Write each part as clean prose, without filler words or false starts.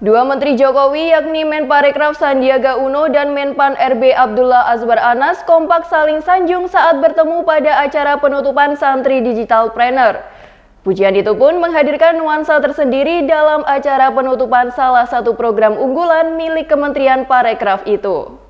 Dua Menteri Jokowi yakni Menparekraf Sandiaga Uno dan Menpan RB Abdullah Azwar Anas kompak saling sanjung saat bertemu pada acara penutupan Santri Digitalpreneur. Pujian itu pun menghadirkan nuansa tersendiri dalam acara penutupan salah satu program unggulan milik Kementerian Parekraf itu.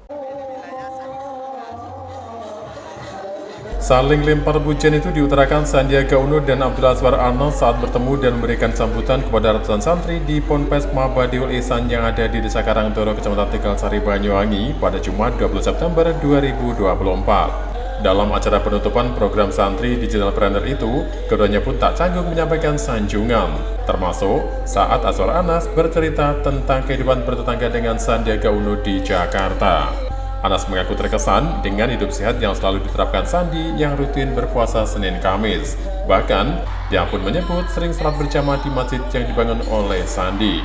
Saling lempar pujian itu diutarakan Sandiaga Uno dan Abdullah Azwar Anas saat bertemu dan memberikan sambutan kepada ratusan santri di Ponpes Mabadiul Ihsan yang ada di Desa Karangtoro, Kecamatan Tegalsari, Banyuwangi pada Jumat 20 September 2024. Dalam acara penutupan program Santri Digitalpreneur itu, keduanya pun tak canggung menyampaikan sanjungan, termasuk saat Azwar Anas bercerita tentang kehidupan bertetangga dengan Sandiaga Uno di Jakarta. Anas mengaku terkesan dengan hidup sehat yang selalu diterapkan Sandi yang rutin berpuasa Senin Kamis. Bahkan, dia pun menyebut sering salat berjamaah di masjid yang dibangun oleh Sandi.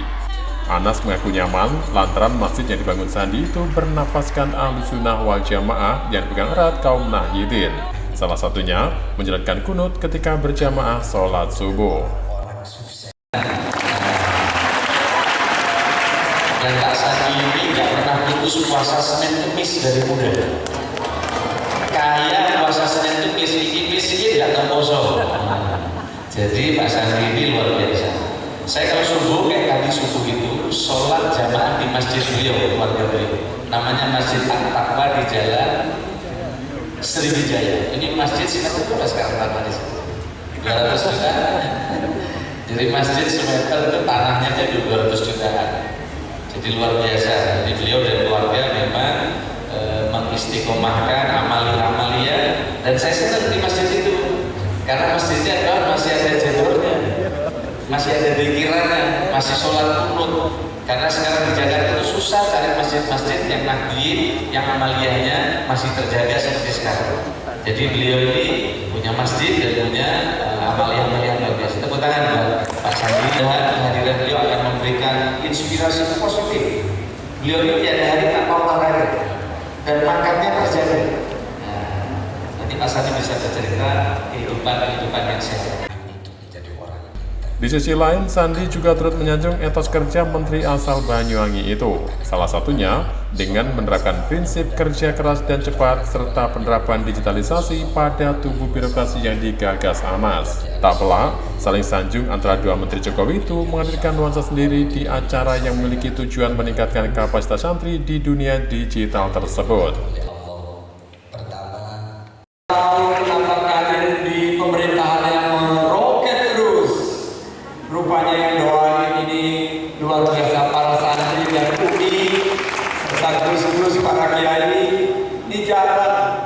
Anas mengaku nyaman lantaran masjid yang dibangun Sandi itu bernafaskan Ahlussunnah wal Jamaah yang dipegang erat kaum Nahdliyin. Salah satunya menjalankan kunut ketika berjamaah sholat subuh. Dan Kak Sandi ini nggak pernah putus puasa Senin Kemis dari muda. Kayak puasa Senin Kemis ini nggak temposo. Jadi Pak Sandi ini luar biasa. Saya kalau subuh kayak tadi subuh itu sholat jamaah di masjid beliau, keluarga beliau. Namanya Masjid At-Taqwa di Jalan Sriwijaya. Ini masjid sekitar berapa sekarang tanahnya? 200 juta. Jadi masjid semeter itu tanahnya jadi 200 jutaan. Jadi luar biasa. Jadi beliau dan keluarga memang mengistiqomahkan amalia dan saya senang di masjid itu karena masjidnya kan masih ada jadwalnya, masih ada pikirannya, masih sholat kunut. Karena sekarang di Jakarta itu susah cari masjid-masjid yang Nahdliyin, yang amaliyahnya masih terjaga seperti sekarang. Jadi beliau ini punya masjid dan punya amaliyah-amaliyah luar biasa. Tepuk tangan buat Pak Sandi. Kehadiran beliau akan memberikan inspirasi positif. Beliau ini tiada hari tak mau olahraga dan makannya terjaga. Nah, nanti Pak Sandi bisa bercerita kehidupan yang sehat. Di sisi lain, Sandi juga turut menyanjung etos kerja Menteri asal Banyuwangi itu. Salah satunya dengan menerapkan prinsip kerja keras dan cepat serta penerapan digitalisasi pada tubuh birokrasi yang digagas Anas. Tak pelak, saling sanjung antara dua Menteri Jokowi itu menghadirkan nuansa sendiri di acara yang memiliki tujuan meningkatkan kapasitas santri di dunia digital tersebut. Rupanya yang doain ini luar biasa para santri dan umi serta terus para kiai. Di jalan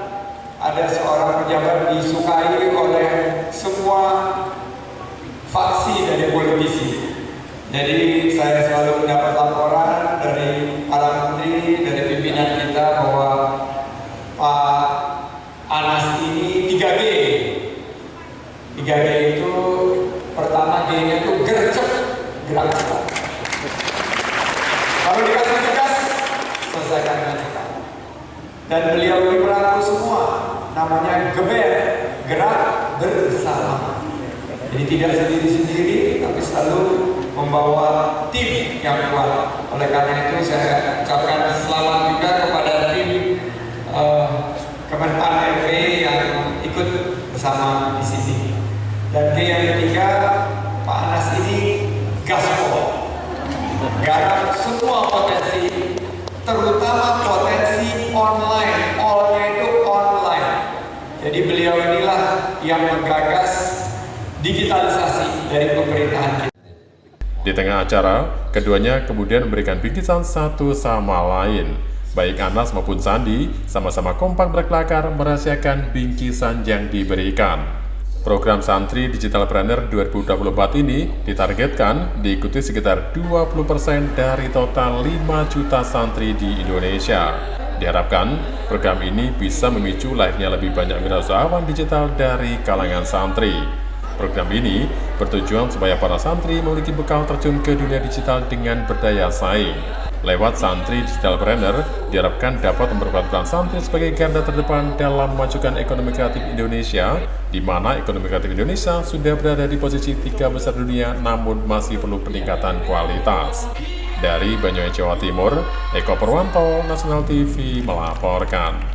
ada seorang pejabat disukai oleh semua faksi dari politisi. Jadi saya selalu mendapat laporan dari para menteri, dari pimpinan kita bahwa Pak Anas ini 3G. 3G itu pertama G-nya itu gercep, gerak cepat. Kalau dikasih tugas, selesaikan dengan cepat. Dan beliau ini merangkul semua, namanya geber, gerak bersama. Jadi tidak sendiri-sendiri, tapi selalu membawa tim yang kuat. Oleh karena itu saya ucapkan selamat juga kepada tim Kemenpan RB yang ikut bersama di sini. Dan yang ketiga, Pak Anas ini gaspol, garap semua potensi, terutama potensi online, all-nya itu online. Jadi beliau inilah yang menggagas digitalisasi dari pemerintahan kita. Di tengah acara, keduanya kemudian memberikan bingkisan satu sama lain. Baik Anas maupun Sandi sama-sama kompak berkelakar merahasiakan bingkisan yang diberikan. Program Santri Digitalpreneur 2024 ini ditargetkan diikuti sekitar 20% dari total 5 juta santri di Indonesia. Diharapkan program ini bisa memicu lahirnya lebih banyak wirausahawan digital dari kalangan santri. Program ini bertujuan supaya para santri memiliki bekal terjun ke dunia digital dengan berdaya saing. Lewat Santri Digitalpreneur, diharapkan dapat memperkuat peran santri sebagai garda terdepan dalam memajukan ekonomi kreatif Indonesia, di mana ekonomi kreatif Indonesia sudah berada di posisi 3 besar dunia namun masih perlu peningkatan kualitas. Dari Banyuwangi, Jawa Timur, Eko Purwanto, Nasional TV melaporkan.